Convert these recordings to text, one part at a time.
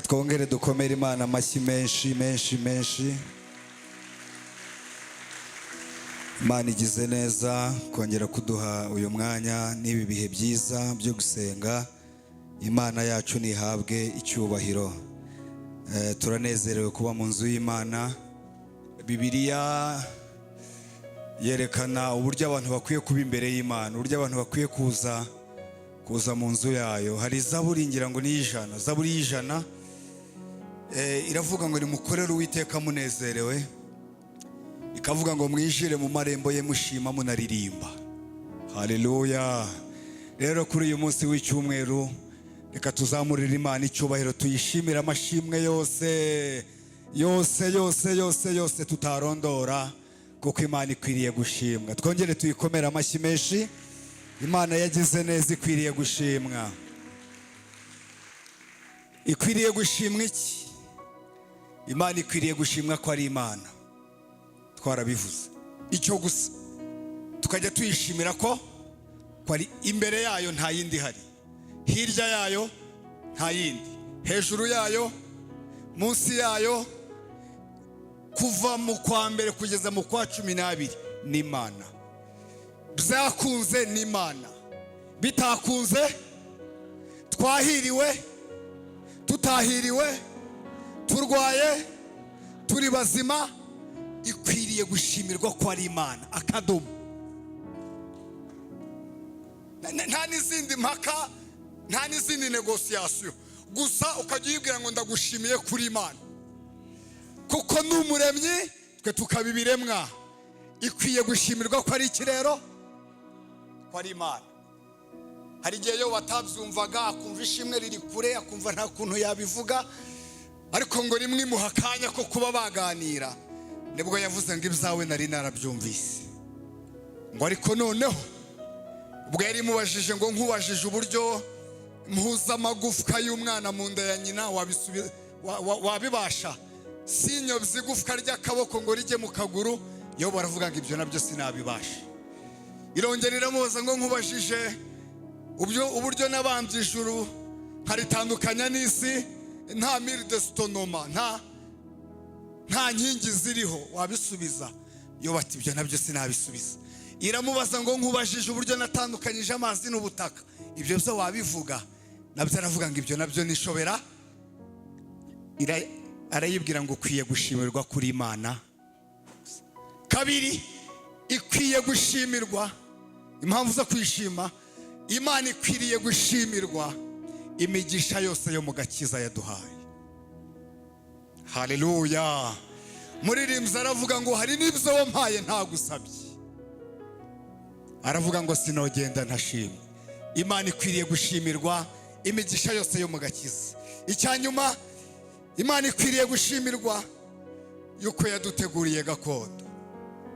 Twongere dukomere Imana amashyi menshi menshi menshi. Imana igize neza kongera kuduha uyu mwanya n'ibi bihe byiza byo gusenga. Imana yacu nihabwe icyubahiro. Turanezerewe kuba mu nzu y'Imana. Bibiliya yerekana uburyo abantu bakwiye kuba imbere y'Imana, uburyo abantu bakwiye kuza mu nzu yayo. Hari Zaburi ngira ngo ni ijana, Zaburi y'ijana iravuga ngo nimukorere Uwiteka munezerewe, ikavuga ngo mwijire mu marembo ye mushima munaririmba. Haleluya. Rero kuri uyu munsi w'icyumweru reka tuzamurire Imana icyubahiro, tuyishimire amashimwe yose tutarondora, kuko Imana ikwiriye gushimwa. Twongere tuyikomere amashyi menshi. Imana yagize neza, ikwiriye gushimwa. Ikwiriye gushimwa iki? Imana ikwiriye gushimwa ko ari Imana. Twarabivuze icyo gusa, tukajya tuyishimira ko ari imbere yayo nta yindi hari, hirya yayo nta yindi, hejuru yayo, munsi yayo, kuva mu kwa mbere kugeza mu kwa 12 ni Imana. Byakunze ni Imana, bitakunze, twahiriwe, tutahiriwe, turwaye, turi bazima, ikwiriye gushimirwa ko ari Imana. Akadomo. Nta n'izindi mpaka, nta n'izindi negosiyasiyo, gusa ukajya uyibwira ngo ndagushimiye kuri Imana, kuko n'umuremyi twe tukaba ibiremwa. Ikwiye gushimirwa ko ari ikirero, ko ari Imana. Hari igihe yo batabyumvaga, akumva ishimwe riri kure, akumva nta kuntu yabivuga, ariko ngo rimwe imuha akanya ko kuba baganira, nibwo yavuze ngo ibyawe nari narabyumvise. Ngo ariko noneho ubwo yari mubajije ngo nkubajije uburyo mpuza amagufwa y'umwana mu nda ya nyina, wabibasha? Sinyobye igufwa ry'akaboko ngo rijye mu kaguru. Yo baravuga ngo ibyo nabyo sinabibasha. Irongera iramubaza ngo nkubajije uburyo nabambye ijuru nkaritandukanya n'isi, nta mire de stonoma, nta nkingi ziriho, wabisubiza? Yo bati ibyo nabyo sinabisubiza. Iramubaza ngo nkubajije uburyo natandukanyije amazi n'ubutaka, ibyo byo wabivuga? Nabyo aravuga ngo ibyo nabyo nishobera. Arayibwira ngo ukwiye gushimirwa kuri Imana. Kabiri, ikwiye gushimirwa. Impamvu zo kwishima, Imana ikwiriye gushimirwa imigisha yose yo mu gakiza yaduhaye. Haleluya. Muririmbyi aravuga ngo hari n'ibyo wampaye ntagusabye, aravuga ngo sinogenda ntashimye. Imana ikwiriye gushimirwa imigisha yose yo mu gakiza. Icyanyuma, Imana ikwiriye gushimirwa yuko yaduteguriye gakondo.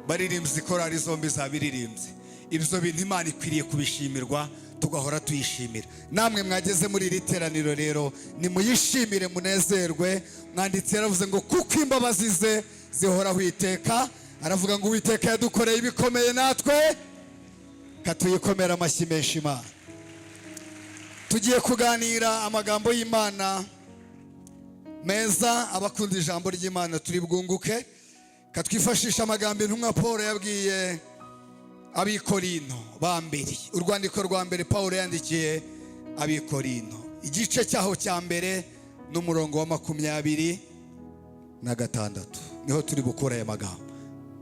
Baririmbyi korari zombi zabiririmbye, ibyo bintu Imana ikwiriye kubishimirwa, tugahora tuyishimira. Namwe mwageze muri iri teraniro rero nimuyishimire munezerwe. Mwanditsi yaravuze ngo kuko imbabazi ze zihoraho iteka. Aravuga ngo Uwiteka yadukoreye ibikomeye, natwe katuyikomera amashyi menshi Imana. Tugiye kuganira amagambo y'Imana meza. Abakunda ijambo ry'Imana turi bwunguke, katwifashisha amagambo intumwa Paul yabwiye Abikorinto ba mbere. Urwandiko rwa mbere Paul yandikiye Abikorinto, igice cyaho cya mbere n'umurongo wa 26 niho turi gukora aya magambo.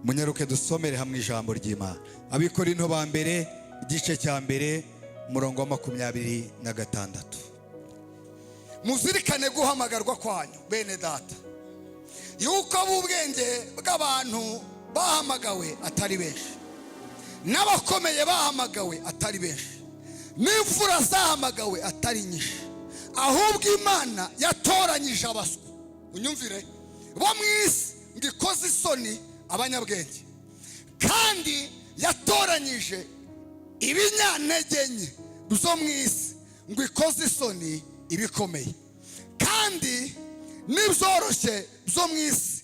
Munyaruke dusomere hamwe ijambo ry'Imana. Abikorinto ba mbere igice cya mbere umurongo wa 26. Muzirikane guhamagarwa kwanyu bene data, yuko ubwenge bw'abantu bahamagawe atari benshi, n'abakomeye bahamagawe atari benshi, n'imfura zahamagawe atari nyinshi, ahubwo Imana yatoranyije abaswa, unyumvire, bo mu isi ngo ikoze isoni abanyabwenge, kandi yatoranyije ibinyantege nke zo mu isi ngo ikoze isoni ibikomeye, kandi n'ibyoroshye byo mu isi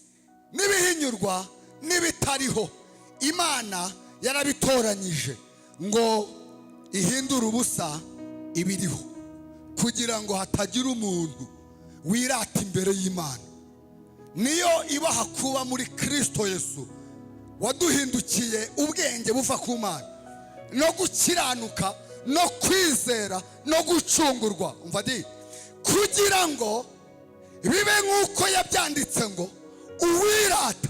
n'ibihinyurwa n'ibitariho Imana yarabitoranyije ngo ihindure ubusa ibiriho, kugira ngo hatagira umuntu wirata imbere y'Imana. Niyo ibaha kuba muri Kristo Yesu waduhindukiye ubwenge buva ku Mana no gukiranuka no kwizera no gucungurwa. Umva di, kugira ngo bibe nk'uko yabyanditse ngo uwirata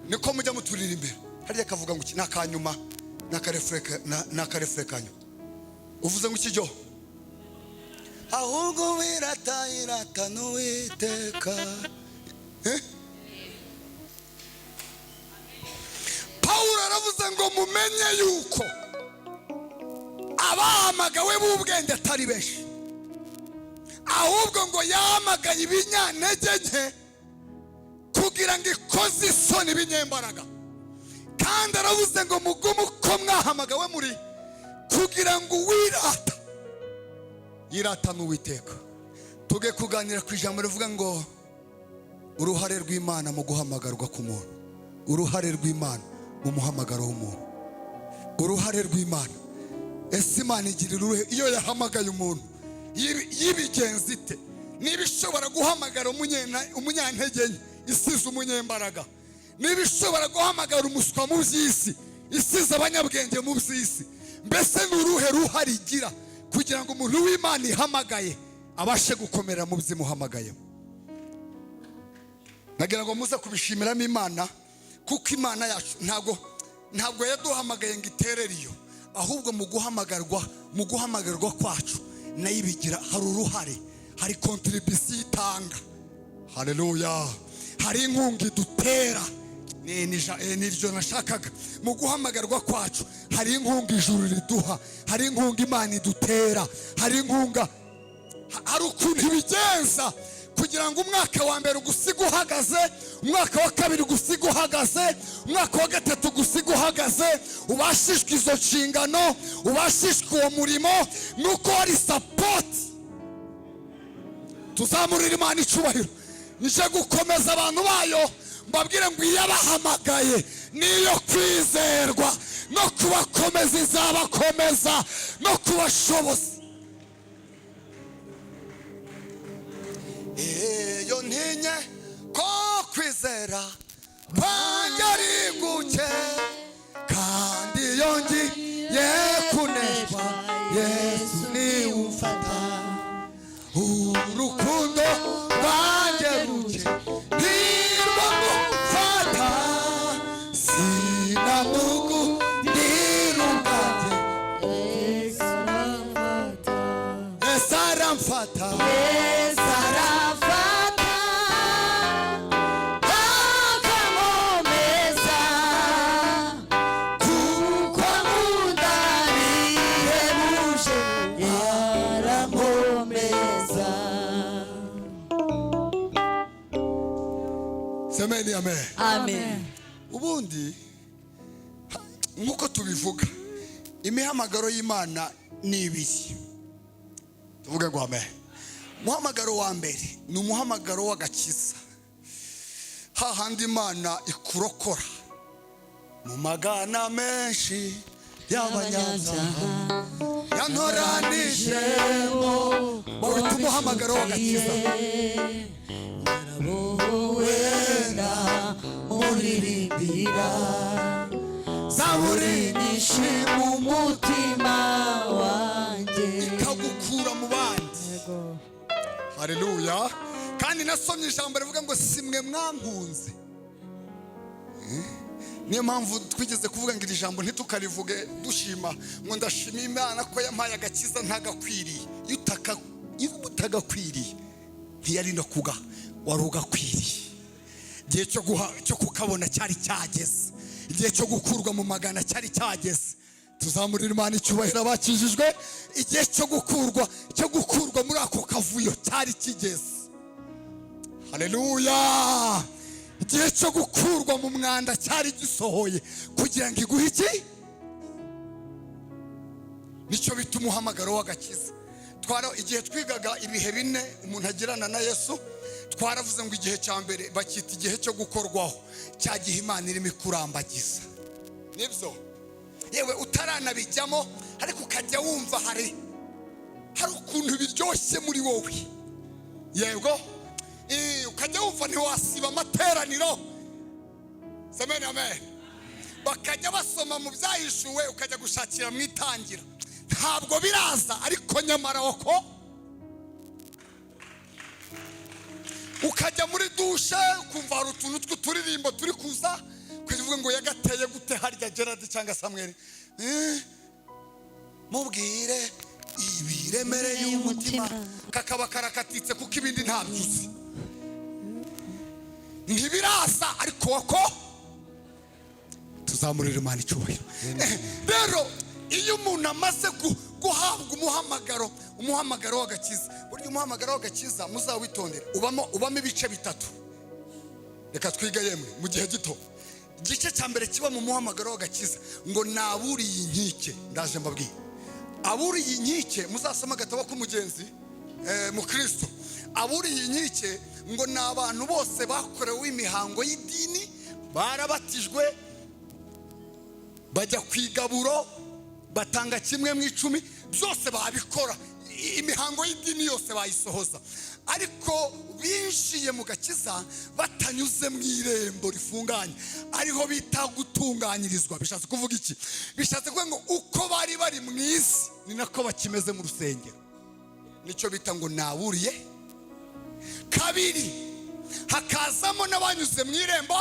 niko mujya muturira imbere. Hariya kavuga ngo nakanyuma nakarefure kanyu uvuze ngo ikijyo ahubwo wirata n'Uwiteka. Pawulo aravuze ngo mumenye yuko abahamagawe b'ubwenge atari benshi, ahubwo ngo yahamagaye ibinyantege nke kugira ngo ikoze isoni ibinyembaraga. Kandi aravuze ngo mugume uko mwahamagawe muri kugira ngo yirata n'Uwiteka. Tuge kuganira ku ijambo rivuga ngo uruhare rw'Imana mu guhamagarwa k'umuntu, uruhare rw'Imana mu muhamagaro w'umuntu, uruhare rw'Imana. Ese Imana igirira uruhe iyo yahamagaye umuntu? Yibigenza ite? Niba ishobora guhamagara umunyantege nke isize umunyembaraga, niba ishobora guhamagara umuswa mu by'isi isize abanyabwenge mu by'isi, mbese ni uruhe ruhare igira kugira ngo umuntu w'Imana ihamagaye abashe gukomera mu byimuhamagayemo? Nagira ngo muze kubishimiramo Imana, kuko Imana yacu ntabwo yaduhamagaye ngo iterere iyo, ahubwo mu guhamagarwa kwacu nayo ibigira hari uruhare, hari contribution itanga. Haleluya! Hari inkunga idutera. Niryo nashakaga. Mu guhamagarwa kwacu hari inkunga ijuru riduha, hari inkunga Imana idutera, hari inkunga, hari ukuntu ibigenza kugira ngo umwaka wa mbere ugusiga uhagaze, umwaka wa kabiri ugusiga uhagaze, umwaka wa gatatu ugusiga uhagaze, ubashishwe izo nshingano, ubashishwe uwo murimo, nuko hari support. Tuzamurira Imana icubahiro. Nije gukomeza abantu bayo, mbabwire ngo iyabahamagaye niyo kwizerwa, no kubakomeza izabakomeza, no kubashoboza. Iyo ntinye ko kwizera kwanjye ari guke, kandi iyo ngiye kuneshwa Yesu niwe umfata. Urukundo rwanjye ruke ntirwo mufata, sinamugu ndirungate Yesu aramfata, Yesu aramfata, Yesu aramfata, akamomeza kuko nkunda bihebuje, aramomeza. Semeni amen. Amen. Ubundi nkuko tubivuga, imihamagaro y'Imana ni ibiri. Tuvuge ngo amen. Umuhamagaro wa mbere ni umuhamagaro w'agakiza, hahandi Imana ikurokora mu magana menshi y'abanyabyaha yantoranijemo, bawita umuhamagaro w'agakiza. Wenda muririmbira zaburi nishima umutima wanjye, ikagukura mu bandi. Haleluya! Kandi nasomye ijambo rivuga ngo simwe mwankunze. Niyo mpamvu twigeze kuvuga ngo iri jambo ntitukarivuge dushima ngo ndashima Imana ko yampaye agakiza ntagakwiriye. Iyo utagakwiriye ntiyari no kuga, wari ugakwiriye. Igihe cyo kukabona cyari cyageze, igihe cyo gukurwa mu magana cyari cyageze. Tuzamurira Imana icyubahiro abakijijwe. Igihe cyo gukurwa muri ako kavuyo cyari kigeze. Haleluya! Igihe cyo gukurwa mu mwanda cyari gisohoye kugira ngo iguhe iki? Nicyo bita umuhamagaro w'agakiza. Igihe twigaga ibihe bine umuntu agirana na Yesu, twaravuze ngo igihe cya mbere bakita igihe cyo gukorwaho, cya gihe Imana irimo ikurambagiza. Nibyo yewe utaranabijyamo, ariko ukajya wumva hari ukuntu biryoshye muri wowe, yego ukajya wumva ntiwasiba amateraniro. Amen, amen. Bakajya basoma mu byahishuwe ukajya gushakira mu itangira, ntabwo biraza, ariko nyamara wako ukajya muri dushe ukumva hari utuntu tw'uturirimbo turi kuza kuvuga ngo yagateye gute harya Gerard cyangwa Samuel, mubwire ibiremereye umutima, kakaba karakatitse kuko ibindi ntabyuzi, ntibiraza, ariko wako tuzamurira Imana icyubahiro. Rero iyo umuntu amaze guhabwa umuhamagaro w'agakiza, burya umuhamagaro w'agakiza muzawitondera ubamo ibice bitatu. Reka twiga yemwe mu gihe gito. Igice cya mbere kiba mu muhamagaro w'agakiza ngo naburiye inkike. Ndaje mbabwiye aburiye inkike, muzasoma agatabo k'umugenzi mu Kristo. Aburiye inkike ngo ni abantu bose bakorewe imihango y'idini, barabatijwe, bajya kwigaburo, batanga kimwe mu 10, byose babikora, imihango y'idini yose bayisohoza, ariko binjiye mu gakiza batanyuze mu irembo rifunganye, ariho bita gutunganyirizwa. Bishatse kuvuga iki? Bishatse kuvuga ngo uko bari mu isi ni nako bakimeze mu rusengero, nicyo bita ngo naburiye. Kabiri, hakazamo n'abanyuze mu irembo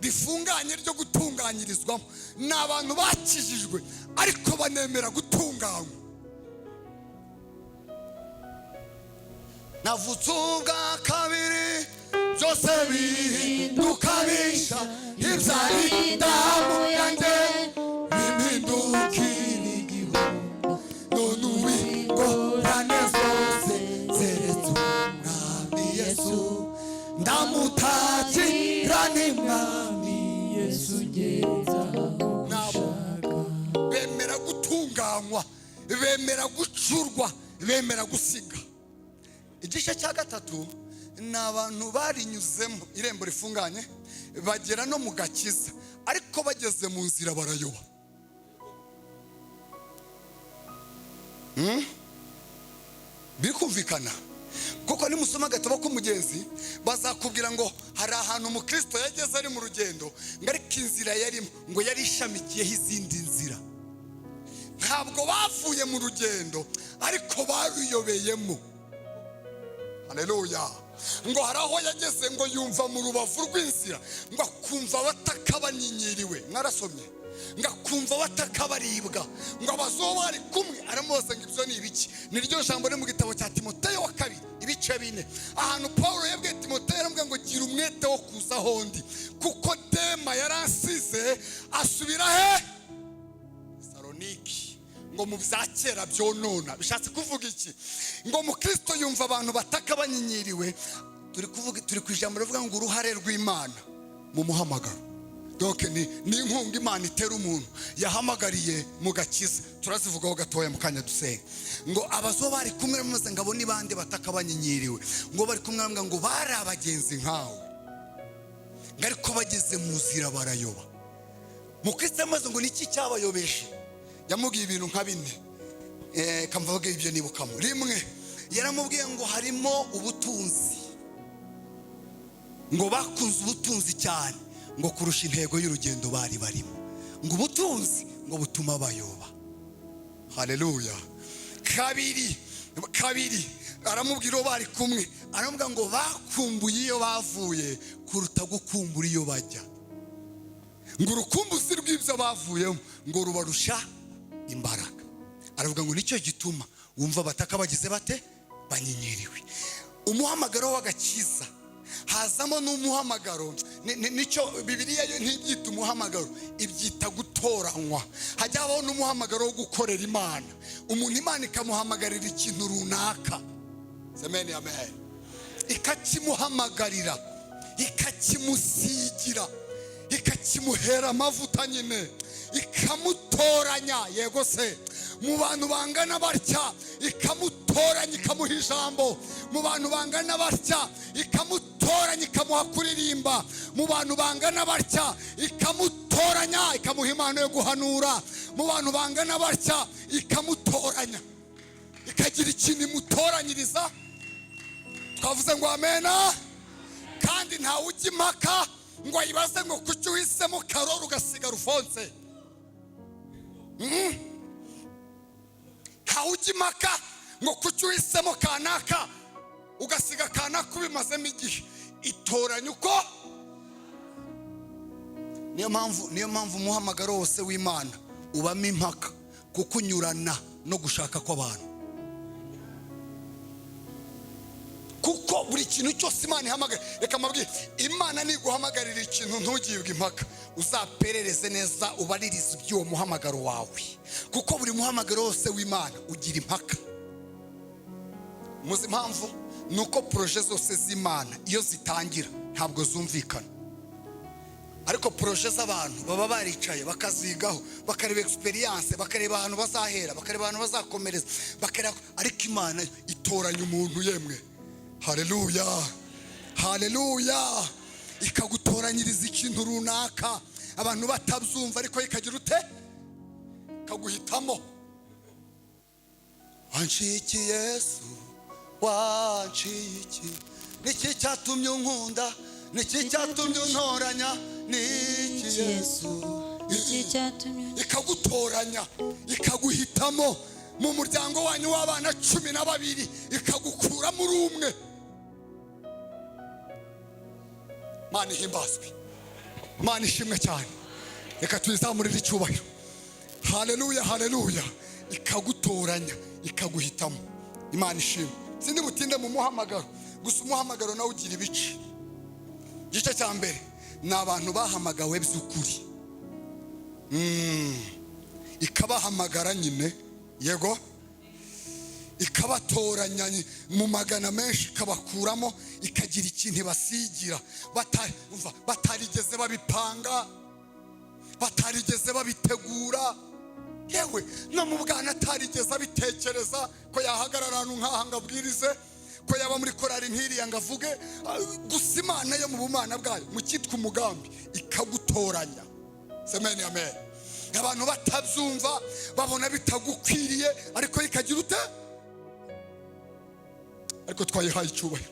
rifunganye ryo gutunganyirizwamo, ni abantu bakijijwe ariko banemera gutunganywa. Navutse ubwa kabiri, byose bihinduka bisha, ibyari indamu yanjye bimpindukira igihombo, none ingorane zose zeretse umwami Yesu, ndamutakira n'umwami Yesu ngezaho ushaka. Bemera gutunganywa, bemera gucurwa, bemera gusiga. Igice cya gatatu ni abantu barinyuzemo irembo rifunganye, bagera no mu gakiza, ariko bageze mu nzira barayoba. Bikumvikana? Kuko nimusoma agatabo k'umugenzi bazakubwira ngo hari ahantu umukristo yageze ari mu rugendo, ngo ariko inzira yarimo ngo yari ishamikiyeho izindi nzira. Ntabwo bavuye mu rugendo, ariko baruyobeyemo. Haleluya. Ngo hari aho yageze ngo yumva mu rubavu rw'inzira, ngo akumva bataka banyinyiriwe. Mwarasomye? Ngo akumva bataka baribwa, ngo abazoba bari kumwe, aramubaza ngo ibyo ni ibiki? Niryo jambo riri mu gitabo cya Timoteyo wa 2 ibice 4, ahantu Paulo yabwiye Timoteyo aramubwira ngo gira umwete wo kuza hondi, kuko Dema yaransize asubira he? Saloniki. Ngo mu byakera byonona. Bishatse kuvuga iki? Ngo mu Kristo yumva abantu bataka banyinyiriwe. Turi ku ijambo rivuga ngo uruhare rw'Imana mu muhamagaro. Donc ni inkunga Imana itera umuntu yahamagariye mu gakiza. Turazivugaho gatoya mu kanya dusenga. Ngo abazoba bari kumwe muze ngabo ni bande bataka banyinyiriwe, ngo bari kumwe ngo bari abagenzi nkawe, ngo ariko bageze mu nzira barayoba. Mu Kristo amaze ngo niki cyabayobeshe? Yamubwiye ibintu nka 4, kamvuga ibyo nibukamo. Rimwe yaramubwiye ngo harimo ubutunzi, ngo bakunze ubutunzi cyane, ngo kurusha intego y'urugendo bari barimo, ngo ubutunzi ngo butuma bayoba. Haleluya. Kabiri aramubwira bari kumwe, aramubwira ngo bakumbuye iyo bavuye kuruta gukumbura iyo bajya, ngo urukumbuzi rw'ibyo bavuyemo ngo rubarusha imbaraga. Aravuga ngo nicyo gituma wumva bataka bagize bate banyinyiriwe. Umuhamagaro w'agakiza hazamo n'umuhamagaro, nicyo Bibiliya yo ntibyita umuhamagaro, ibyita gutoranywa. Hajyaho n'umuhamagaro wo gukorera Imana, umuntu Imana ikamuhamagarira ikintu runaka. Amen, amen. Ikakimuhamagarira, ikakimusigira, ikakimuhera amavuta nyine, ikamutoranya. Yego se, mu bantu bangana batya ikamutoranya ikamuha ijambo, mu bantu bangana batya ikamutoranya ikamuha kuririmba, mu bantu bangana batya ikamutoranya ikamuha impano yo guhanura, mu bantu bangana batya ikamutoranya. ikagira ikintu imutoranyiriza. Twavuze ngo amena. Kandi ntawe ujya impaka ngo ayibaze ngo kuki uhisemo Karori ugasiga Rufonse. Ntawe ujya impaka ngo kuki uhisemo kanaka ugasiga kanaka ubimazemo igihe. Itoranya uko. Niyo mpamvu umuhamagaro wose w'Imana ubamo impaka, kuko unyurana no gushaka kw'abantu. Kuko buri kintu cyose Imana ihamagara, reka mabwire, Imana niguhamagarira ikintu ntugibwe impaka, uzaperereze neza ubaririze iby'uwo muhamagaro wawe, kuko buri muhamagaro wose w'Imana ugira impaka. Muzi impamvu? Nuko proje zose z'Imana iyo zitangira ntabwo zumvikana, ariko proje z'abantu baba baricaye bakazigaho, bakareba experience, bakareba ahantu bazahera, bakareba ahantu bazakomereza, bakareba. Ariko Imana itoranya umuntu, yemwe, haleluya, haleluya, ikagutoranyiriza ikintu runaka abantu batabyumva, ariko ikagira ute, kaguhitamo. Wanshiki Yesu, wanshiki, niki cyatumye unkunda, niki cyatumye untoranya, niki Yesu, niki cyatumye. Ikagutoranya, ikaguhitamo mu muryango wanyu w'abana 12, ikagukura muri umwe. Mana ihimbazwe, Mana ishimwe cyane. Reka tuyizamurire icyubahiro. Haleluya, haleluya. Ikagutoranya, ikaguhitamo. Imana ishimwe. Sindi butinde mu muhamagaro, gusa umuhamagaro nawe ugira ibice. Igice cya mbere ni abantu bahamagawe by'ukuri. Ikabahamagara nyine, yego, ikabatoranya mu magana menshi, ikabakuramo, ikagira ikintu ibasigira batarigeze babipanga, batarigeze babitegura. Yewe no mu bwana atarigeze abitekereza ko yahagarara ahantu nk'aha ngo abwirize, ko yaba muri korari nk'iriya ngo avuge. Gusa Imana yo mu bumana bwayo, mu cyitwa umugambi, ikagutoranya. Semeni amen. Abantu batabyumva, babona bitagukwiriye, ariko ikagira ute, ariko twayihaye icyubahiro.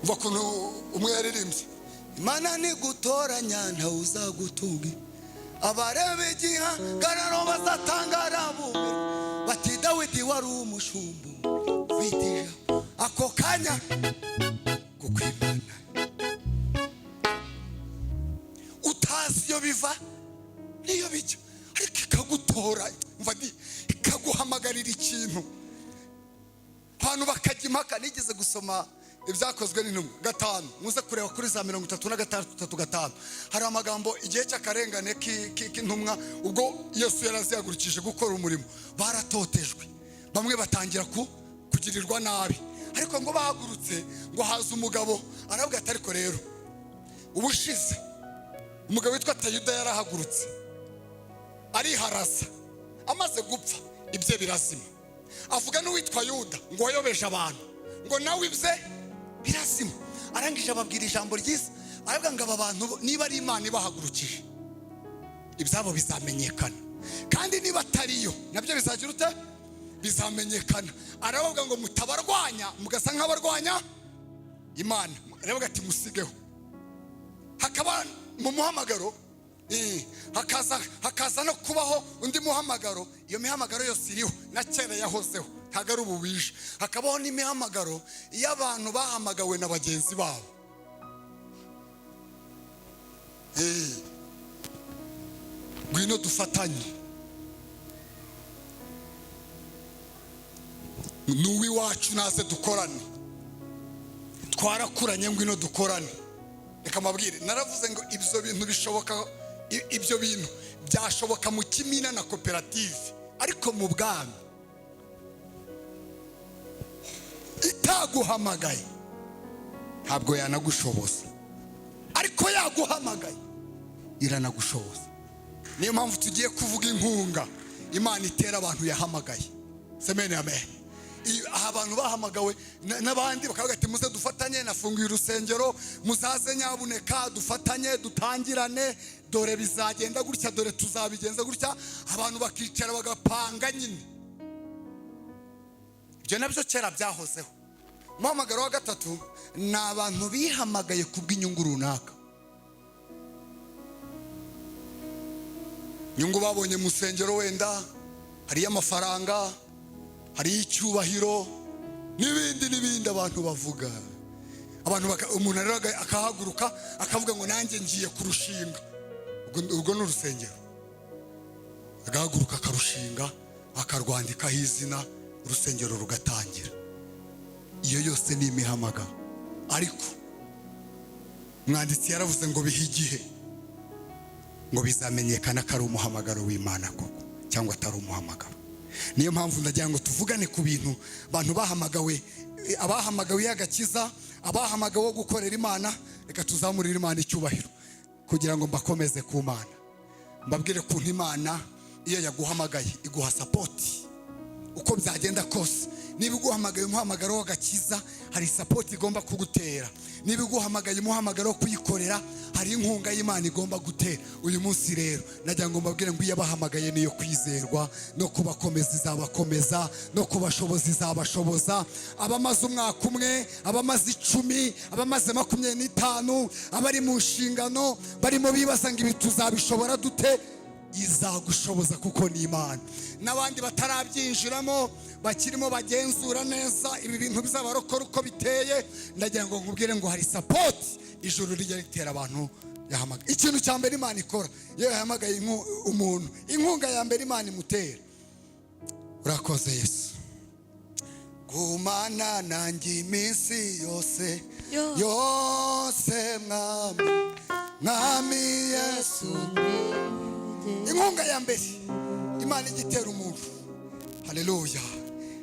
Umva ukuntu umwe yaririmbye, Imana nigutoranya ntawe uzagutunga, abareba igihagararo bazatangara bume, bati Dawidi wari umushumba ufite ijambo. Ako kanya kuko Imana utazi iyo biva niyo bijya, ariko ikagutora, umva ikaguhamagarira ikintu. Abantu bakajya impaka. Nigeze gusoma ibyakozwe n'intumwa 5, muze kureba kuri za 33:5. Hari amagambo igihe cy'akarengane k'intumwa, ubwo Yesu yarazihagurukije gukora umurimo, baratotejwe, bamwe batangira kugirirwa nabi. Ariko ngo bahagurutse, ngo haza umugabo aravuga ati, ariko rero ubushize umugabo witwa Tayuda yarahagurutse ariharasa, amaze gupfa ibye birazima. Avuga n'uwitwa Yuda ngo wayobeje abantu, ngo nawe ibye birazima. Arangije ababwira ijambo ryiza, aravuga ngo aba bantu niba ari Imana ibahagurukije, ibyabo bizamenyekana, kandi niba atariyo nabyo bizagira ute, bizamenyekana. Aravuga ngo mutabarwanya mugasa nk'abarwanya Imana. Aravuga ati musigeho. Hakaba mu muhamagaro hakaza no kubaho undi muhamagaro. Iyo mihamagaro yose iriho na kera yahozeho, ntago ari ubu bije. Hakabaho n'imihamagaro y'abantu bahamagawe na bagenzi babo. Ngwino dufatanye, nuwi wacu naze dukorane, twarakuranye, ngwino dukorane. Reka mabwire, naravuze ngo ibyo bintu bishoboka, ibyo bintu byashoboka mu kimina na koperative, ariko mu bwami itaguhamagaye ntabwo yanagushoboza, ariko yaguhamagaye iranagushoboza. Niyo mpamvu tugiye kuvuga inkunga Imana itera abantu yahamagaye. Semeni amen. abantu bahamagawe n'abandi bakavuga ati muze dufatanye, nafunguye urusengero, muzaze nyabuneka dufatanye dutangirane, dore bizagenda gutya, dore tuzabigenza gutya. Abantu bakicara bagapanga nyine. Ibyo nabyo kera byahozeho. Umuhamagaro wa gatatu ni abantu bihamagaye kubw'inyungu runaka. Inyungu babonye mu rusengero, wenda hariyo amafaranga, hariyo icyubahiro n'ibindi abantu bavuga. Umuntu rero akahaguruka akavuga ngo nanjye ngiye kurushinga. Ubwo ni urusengero. Agahaguruka akarushinga, akarwandikaho izina, urusengero rugatangira. Iyo yose ni imihamagaro. Ariko umwanditsi yaravuze ngo bihe igihe ngo bizamenyekana ko ari umuhamagaro w'Imana koko cyangwa atari umuhamagaro. Niyo mpamvu ndagira ngo tuvugane ku bintu abantu bahamagawe, abahamagawe y'agakiza, abahamagawe gukorera Imana. Reka tuzamurire Imana icyubahiro kugira ngo mbakomeze ku Mana. Mbabwire kuntu Imana iyo yaguhamagaye iguha support uko byagenda kose. Niba iguhamagaye umuhamagaro w'agakiza, hari support igomba kugutera. Niba iguhamagaye umuhamagaro wo kuyikorera, hari inkunga y'Imana igomba gutera. Uyu munsi rero nagira ngo mbabwire ngo iyo abahamagaye niyo kwizerwa, no kubakomeza izabakomeza, no kubashoboza izabashoboza. Abamaze umwaka umwe, abamaze 10, abamaze 25, abari mu nshingano barimo bibaza ngo ibi tuzabishobora dute, izagushoboza kuko ni Imana. N'abandi batarabyinjiramo bakirimo bagenzura neza ibi bintu bizabarokora uko biteye, ndagira ngo nkubwire ngo hari support ijuru rijya ritera abantu yahamagaye. Ikintu cya mbere Imana ikora iyo yahamagaye umuntu, inkunga ya mbere Imana imutera, urakoze Yesu, gumana nanjye iminsi yose yose, mwami Yesu. Inkunga ya mbere Imana igitera umuntu. Haleluya.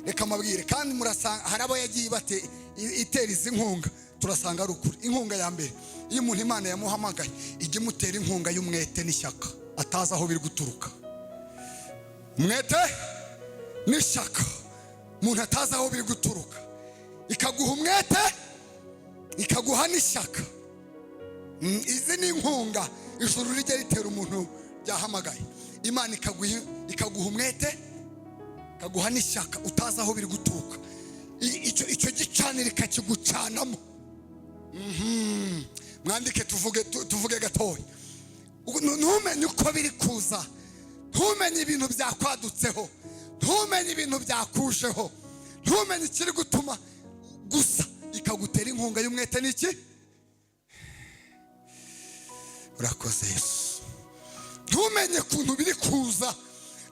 Reka mabwire kandi murasanga hari abo yagiye bate itera izi nkunga, turasanga ari ukuri. Inkunga ya mbere iyo umuntu Imana yamuhamagaye ijye mutera inkunga y'umwete n'ishyaka, atazi aho biri guturuka. Umwete n'ishyaka, umuntu atazi aho biri guturuka, ikaguha umwete ikaguha n'ishyaka. Izi ni inkunga ijuru rijya ritera umuntu yahamagaye. Imana ikaguha umwete, ikaguha n'ishyaka, utazi aho biri guturuka. Icyo gicanira ikakigucanamo. Mwandike tuvuge gatoya. Ntumenye uko biri kuza, ntumenye ibintu byakwadutseho, ntumenye ibintu byakujeho, ntumenye ikiri gutuma gusa ikagutera inkunga y'umwete. Niki? Urakoze Yesu. Ntumenye kuntu biri kuza,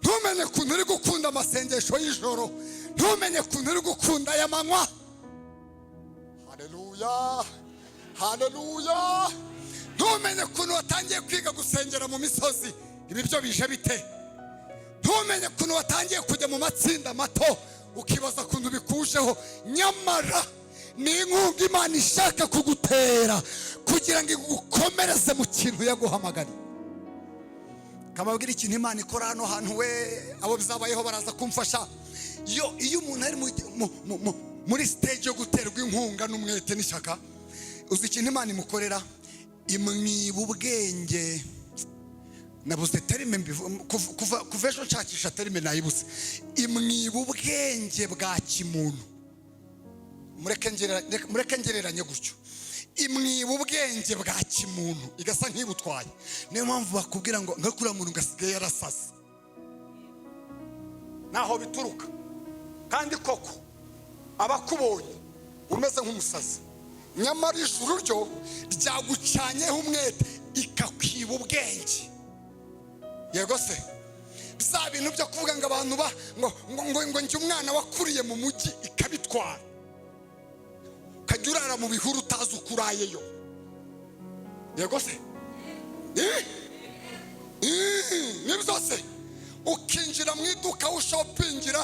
ntumenye kuntu uri gukunda amasengesho y'ijoro, ntumenye kuntu uri gukunda y'amanywa. Haleluya, haleluya. Ntumenye kuntu watangiye kwiga gusengera mu misozi, ibi byo bije bite. Ntumenye kuntu watangiye kujya mu matsinda mato, ukibaza kuntu bikujeho. Nyamara ni inkunga Imana ishaka kugutera kugira ngo igukomereze mu kintu yaguhamagariye. Kamabwira ikintu Imana ikora hano hantu, we abo bizabayeho baraza kumfasha. Iyo umuntu ari muri stage yo guterwa inkunga n'umwete n'ishyaka, uzi ikintu Imana imukorera? Imwiba ubwenge. Nabuze terime kuva ejo nshakisha terime nayibuze. Imwiba ubwenge bwa kimuntu. Mureke ngereranye gutyo. Imwiba ubwenge bwa kimuntu igasa nk'ibutwaye. Niyo mpamvu bakubwira ngo ngakura muntu ngasigaye yarasase, naho bituruka. Kandi koko abakubonye umeze nk'umusazi, nyamara ijuru ryo ryagucanyeho umwete ikakwiba ubwenge. Yego se, bisa bintu byo kuvuga ngo abantu ngo njye umwana wakuriye mu mujyi ikabitwara, ukajya urara mu bihuru utazi ukurayeyo. Yego se, nibyo se. Ukinjira mu iduka ushopingira,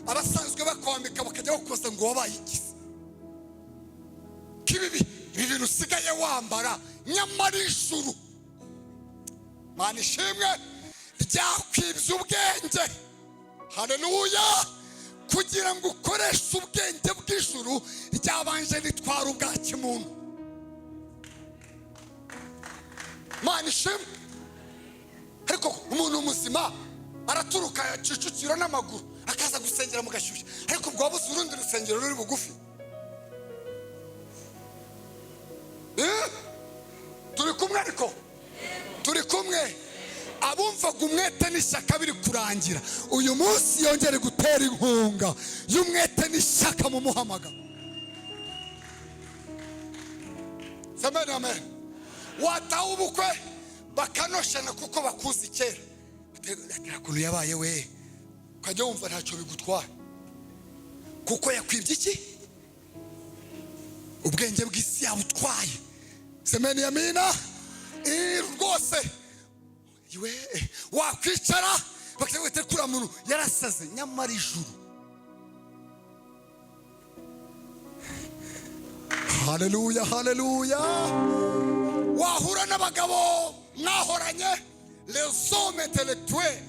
abasanzwe bakwambika bakajya bakoza ngo wabaye igize. Kibibi ibintu usigaye wambara, nyamara ijuru Mana ishimwe ryakwibye ubwenge. Haleluya. kugira ngo ukoreshe ubwenge bw'ijuru ryabanje ritwara ubwa kimuntu. Mana ishimwe. Ariko umuntu muzima araturuka Kicukiro n'amaguru akaza gusengera mu Gashyushyu, ariko ubwo wabuze urundi rusengero ruri bugufi. Turi kumwe ariko turi kumwe. Abumvaga umwete n'ishyaka biri kurangira, uyu munsi yongere gutera inkunga y'umwete n'ishyaka mu muhamagaro. Amen, amen. Wataha ubukwe bakanoshana kuko bakuzi kera, atera kuntu yabaye we, ukajya wumva ntacyo bigutwara kuko yakwibye iki? Ubwenge bw'isi yabutwaye. Amen, amina. Rwose iwe wakwicara bakagwete kura muntu yarasaze, nyamara ijuru. Haleluya, haleluya. Wahura n'abagabo mwahoranye, les hommes intellectuels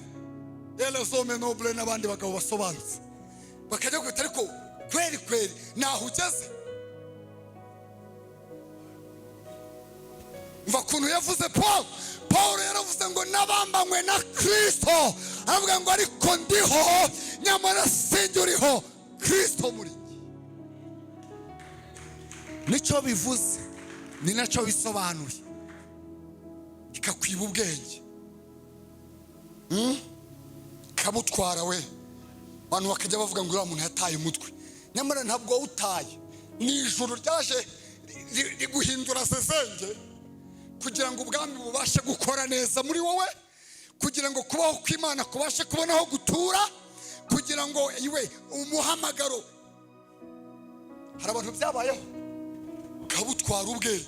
et les hommes nobles n'abandi bagabo basobanutse, bakajya kwita ariko kweri kweri naho ugeze. Mva kuntu yavuze Paul yaravuze ngo nabambanywe na Kristo, aravuga ngo ariko ndiho nyamara sinjye uriho, Kristo muri njye. Nicyo bivuze, ni nacyo bisobanuye. Ikakwiba ubwenge, kabutwara we. Abantu bakajya bavuga ngo uriya muntu yataye umutwe, nyamara ntabwo wawutaye. Ni ijuru ryaje riguhindura sezenge kugira ngo ubwami bubashe gukora neza muri wowe, kugira ngo kubaho kw'Imana kubashe kubonaho gutura, kugira ngo iwe umuhamagaro. Hari abantu byabayeho kabutwara ubwenge,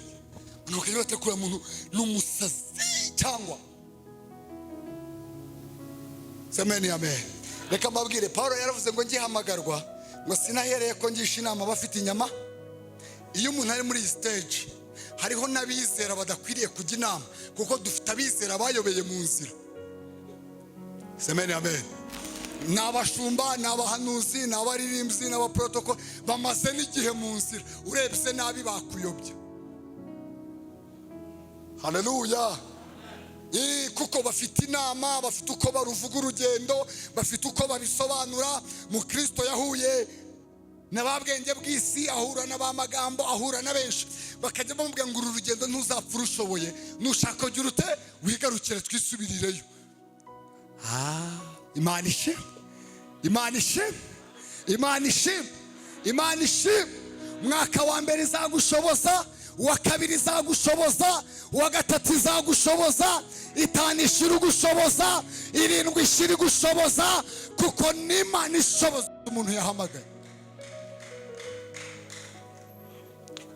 bakajya batekura umuntu n'umusazi cyangwa. Amen, amen. Reka mbabwire, Paulo yaravuze ngo ngihamagarwa ngo sinahereye ko ngisha inama bafite inyama. Iyo umuntu ari muri iyi stage, hariho n'abizera badakwiriye kujya inama, kuko dufite abizera bayobeye mu nzira. Amen, amen. N'abashumba, n'abahanuzi, n'abaririmbyi, n'abaprotokole bamaze n'igihe mu nzira, urebye nabi bakuyobya. Haleluya. Kuko bafite inama, bafite uko baruvuga urugendo, bafite uko babisobanura. Mu Kristo yahuye n'ababwenge bw'isi, ahura n'abamagambo, ahura na benshi, bakajya bamubwira ngo uru rugendo ntuzapfa urushoboye, nushaka ugira ute wigarukire twisubirireyo. Imana ishimwe, Imana ishimwe, Imana ishimwe, Imana ishimwe. Mwaka wa mbere izagushoboza, uwa kabiri izagushoboza, uwa gatatu izagushoboza, itanu ishira gushoboza, irindwi ishira gushoboza, kuko n'Imana ishoboza umuntu yahamagaye.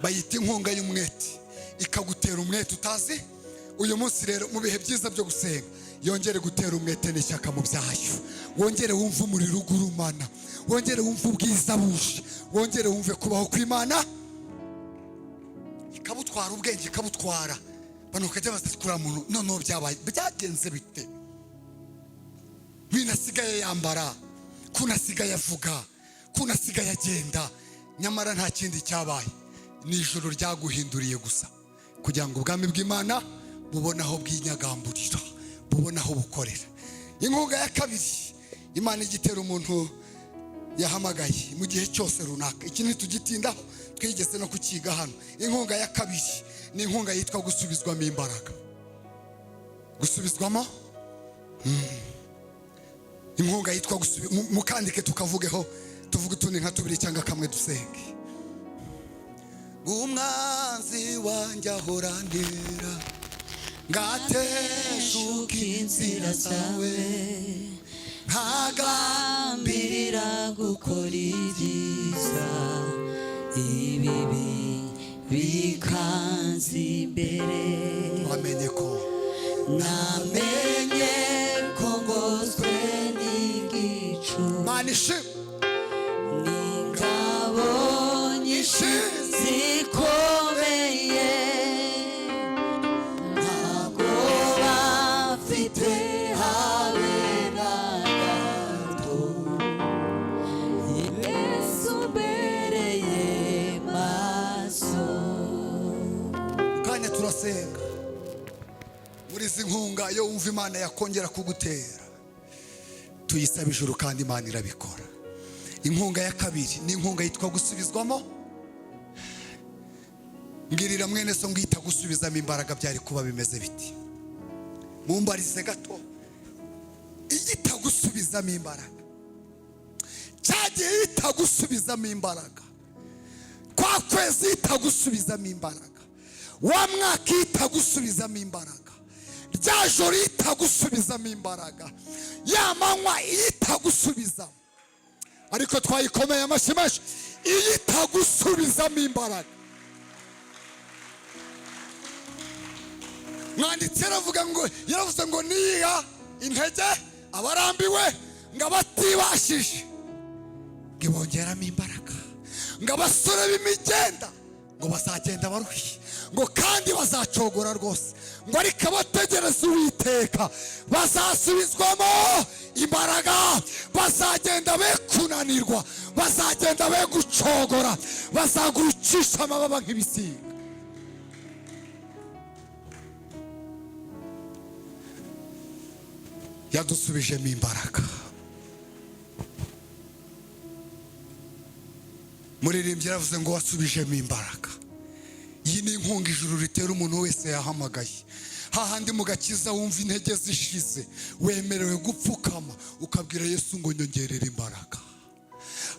Bayita inkunga y'umwete, ikagutera umwete utazi. Uyu munsi rero mu bihe byiza byo gusenga, yongere gutera umwete n'ishyaka mu byayo. Wongere wumve umuriro ugurumana, wongere wumve ubwiza buje, wongere wumve kubaho kw'Imana. Ikabutwara ubwenge, ikabutwara. Bano kajya basikura muntu, none byabaye byagenze bite? Binasigaye yambara, kunasigaye avuga, kunasigaye agenda, nyamara nta kindi cyabaye. Ni ijuru ryaguhinduriye gusa, kugira ngo ubwami bw'Imana bubone aho bwinyagamburira, bubone aho bukorera. Inkunga ya kabiri Imana igitera umuntu yahamagaye mu gihe cyose runaka. Iki ntitugitindaho, twigeze no kukiga hano. Inkunga ya kabiri ni inkunga yitwa gusubizwamo imbaraga. Gusubizwamo inkunga yitwa mukandike tukavugeho, tuvuge utundi nka tubiri cyangwa kamwe dusenge. Umwanzi wanjye ahorantera ngateshuka inzira zawe, ntagambirira gukora ibyiza, ibibi bikanza imbere. Namenye ko ngozwe n'igicu, Mana ishimwe, n'ingabo nyinshi zikomeye, ntabwo bafite habe na gato, turasenga. Muri izi nkunga iyo wumva Imana yakongera kugutera, tuyisaba ijuru kandi Imana irabikora. Inkunga ya kabiri ni inkunga yitwa gusubizwamo. Mbwirira mwene so ngita gusubizamo imbaraga byari kuba bimeze biti. Mumbarize gato, igita gusubizamo imbaraga, cyagiye itagusubizamo imbaraga, kwa kwezi itagusubizamo imbaraga, wa mwaka itagusubizamo imbaraga, rya joro itagusubizamo imbaraga, ya manywa itagusubizamo. Ariko twayikomeye amashyi menshi, itagusubizamo imbaraga. Mwanditsi yaravuze ngo niha intege abarambiwe, ngo abatibashije ngibongeramo imbaraga, ngo abasore b'imigenda ngo bazagenda baruhiye, ngo kandi bazacogora rwose, ngo ariko abategereza Uwiteka bazasubizwamo imbaraga, bazagenda be kunanirwa, bazagenda be gucogora, bazagurucisha amababa nk'ibisiga. Yadusubijemo imbaraga. Muririmbyi yaravuze ngo wasubijemo imbaraga. Iyi ni inkunga ijuru ritera umuntu wese yahamagaye. Hahandi mu gakiza wumva intege zishize, wemerewe gupfukama ukabwira Yesu ngo nyongerera imbaraga.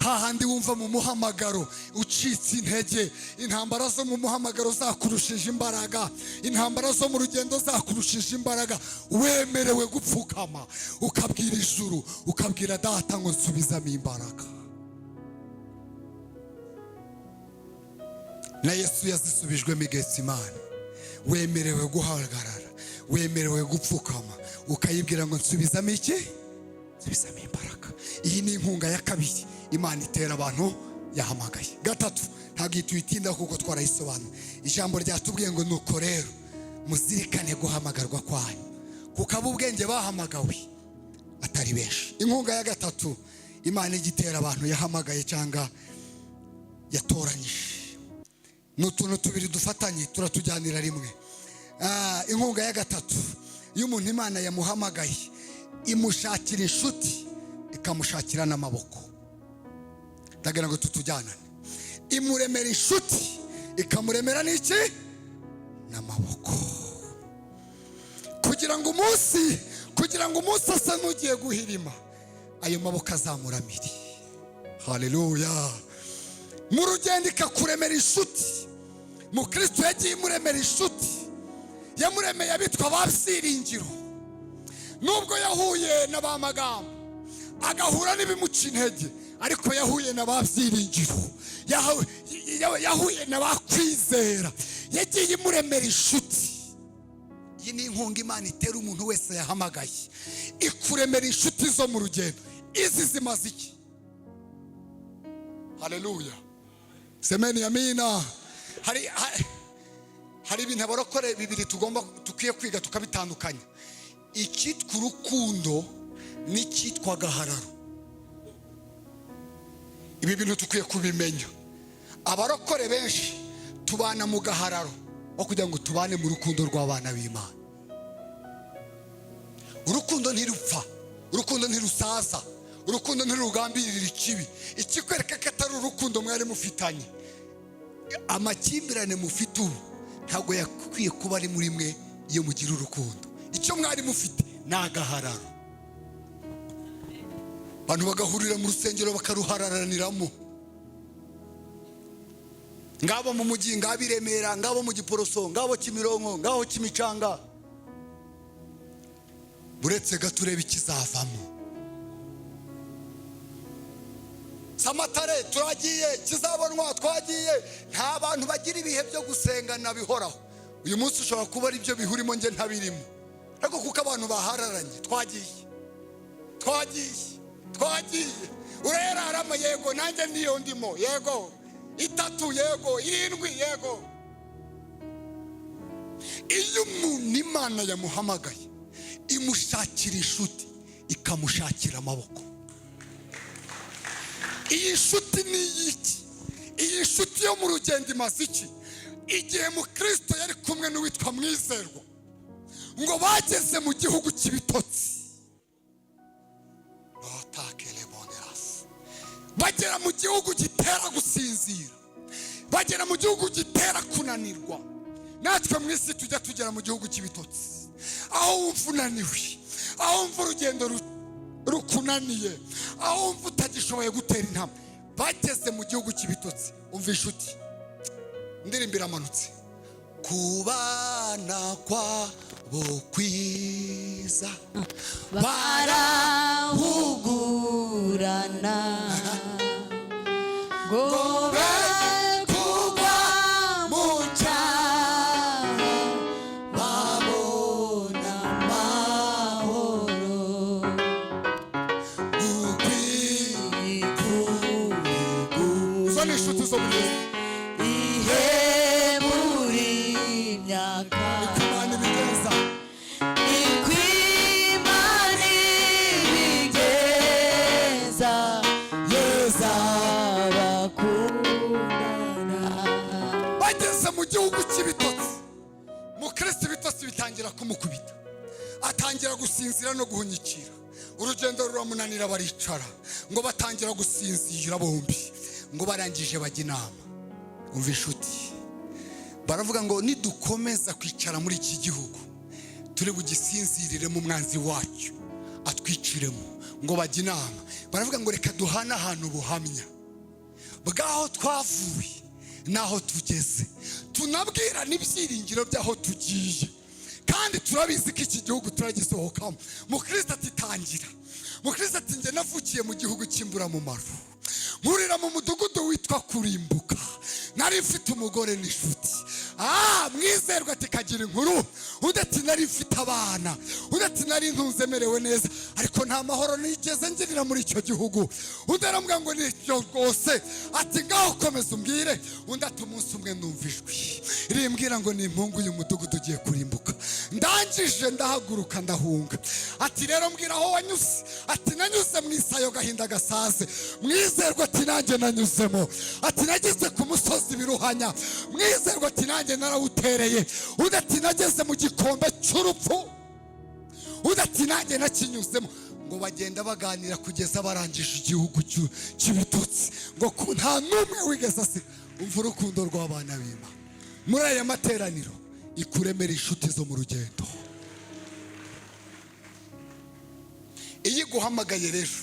Hahandi wumva mu muhamagaro ucitse intege, intambara zo mu muhamagaro zakurushije imbaraga, intambara zo mu rugendo zakurushije imbaraga, wemerewe gupfukama ukabwira ijuru, ukabwira Data ngo nsubizamo imbaraga. Na Yesu yazisubijwemo i Getsimani. Wemerewe guhagarara, wemerewe gupfukama ukayibwira ngo nsubizamo iki? Nsubizamo imbaraga. Iyi ni inkunga ya kabiri Imana itera abantu yahamagaye. Gatatu, ntabwo tuyitinda kuko twarayisobanura. Ijambo ryatubwiye ngo nuko rero muzirikane guhamagarwa kwanyu, kuko abo ubwenge bahamagawe atari benshi. Inkunga ya gatatu Imana igitera abantu yahamagaye cyangwa yatoranyije. N'utuntu tubiri dufatanye turatujyanira rimwe. Inkunga ya gatatu, iyo umuntu Imana yamuhamagaye imushakira inshuti ikamushakira n'amaboko. Ndagira ngo tutujyanane. Imuremera inshuti ikamuremera n'iki? N'amaboko. Kugira ngo umunsi asa n'ugiye guhirima, ayo maboko azamuramire. Haleluya. Mu rugendo ikakuremera inshuti. Mu Kristo yagiye imuremera inshuti. Yamuremeye abitwa ababyiringiro. Nubwo yahuye n'abamagambo agahura n'ibimuca intege, ariko yahuye n'ababyiringiro, yahuye n'abakwizera, yagiye imuremera inshuti. Iyi ni inkunga Imana itera umuntu wese yahamagaye, ikuremera inshuti zo mu rugendo. Izi zimaze iki? Haleluya. Semeni amina. Hari ibintu abarokore bibiri tukwiye kwiga tukabitandukanya. Icyitwa urukundo n'icyitwa gahararo. Ibi bintu tukwiye kubimenya. Abarokore benshi tubana mu gahararo aho kugira ngo tubane mu rukundo rw'abana b'Imana. Urukundo ntirupfa, urukundo ntirusaza, urukundo ntirugambirira ikibi. Ikikwereka ko atari urukundo mwari mufitanye, amakimbirane mufite ubu ntabwo yakwiye kuba ari muri mwe iyo mugira urukundo. Icyo mwari mufite ni agahararo. Abantu bagahurira mu rusengero bakaruhararaniramo. Ngabo mu mujyi, ngabo i Remera, ngabo mu Giporoso, ngabo Kimironko, ngabo Kimicanga. Buretse gatureba ikizavamo. Samatare turagiye, kizabonwa twagiye. Nta bantu bagira ibihe byo gusenga na bihoraho. Uyu munsi ushobora kuba ari byo bihurimo nge ntabirimo, ariko kuko abantu bahararanye twagiye urera harama yego nanjye niyo ndimo yego, 3 yego, 7 yego. Iyo umuntu Imana yamuhamagaye imushakira inshuti ikamushakira amaboko. Iyi nshuti ni iki? Iyi nshuti yo mu rugendo imaze iki? igihe mukristo yari kumwe n'uwitwa Mwizerwa ngo bageze mu gihugu cy'ibitotsi, bagera mu gihugu gitera gusinzira, bagera mu gihugu gitera kunanirwa. Natwe mu isi tujya tugera mu gihugu cy'ibitotsi, aho wumva unaniwe, aho wumva urugendo rukunaniye, aho wumva utagishoboye gutera intambwe. Bageze mu gihugu cy'ibitotsi, umva inshuti, indirimbo iramanutse. Kubana kwabo kwiza barahugurana ngo be kugwa mu cyaha babona amahoro ukwikugu. Zo ni inshuti zo muri Yesu. Mukristo ibitotsi bitangira kumukubita, atangira gusinzira no guhunyikira. Urugendo ruramunanira, baricara ngo batangira gusinzira bombi, ngo barangije bajya inama. Umva inshuti, baravuga ngo nidukomeza kwicara muri iki gihugu turi bugisinzirire mu mwanzi wacu atwiciremo. Ngo bajya inama, baravuga ngo reka duhane ahantu buhamya bw'aho twavuye naho tugeze, tunabwira n'ibyiringiro by'aho tugiye, kandi turabizi ko iki gihugu turagisohokamo. Mukristo ati tangira. Mukristo ati njye navukiye mu gihugu cy'imburamumaro, nkurira mu mudugudu witwa Kurimbuka, nari mfite umugore n'inshuti. Mwizerwa ati kagira inkuru. Undi ati nari mfite abana. Undi ati nari ntunze merewe neza, ariko nta mahoro nigeze ngirira muri icyo gihugu. Undi aramubwira ngo nicyo rwose. Ati ngaho komeza umbwire. Undi ati umunsi umwe ndumva ijwi rimbwira ngo nimpungu uyu mudugudu ugiye kurimbuka. Ndangije ndahaguruka ndahunga. Ati rero mbwira aho wanyuze. Ati nanyuze mu isayo gahinda gasaze. Mwizerwa ati nanjye nanyuzemo. Ati nageze ku musozi biruhanya. Mwizerwa ati nanjye narawutereye. Undi ati nageze mu gikombe cy'urupfu. Undi ati nanjye nakinyuzemo. Ngo bagenda baganira kugeza barangije igihugu cy'ibitotsi, ngo nta n'umwe wigeze asiga. Umva urukundo rw'abana b'Imana muri aya materaniro, ikuremera inshuti zo mu rugendo. Iyo iguhamagaye rero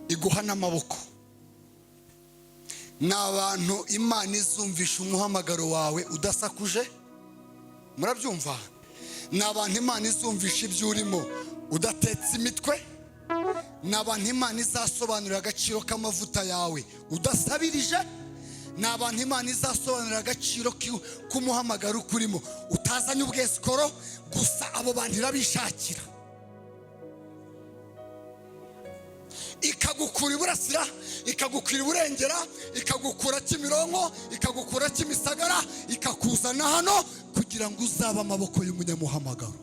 iguha n'amaboko. Ni abantu Imana izumvisha umuhamagaro wawe udasakuje. Murabyumva? Ni abantu Imana izumvisha ibyo urimo udatetse imitwe. Ni abantu Imana izasobanurira agaciro k'amavuta yawe udasabirije. Ni abantu Imana izasobanurira agaciro k'umuhamagaro ukurimo utazanye ubwesikoro gusa. Abo bantu irabishakira, ikagukura iburasira, ikagukura iburengera, ikagukura Kimironko, ikagukura Kimisagara, ikakuzana hano kugira ngo uzabe amaboko y'umunyamuhamagaro.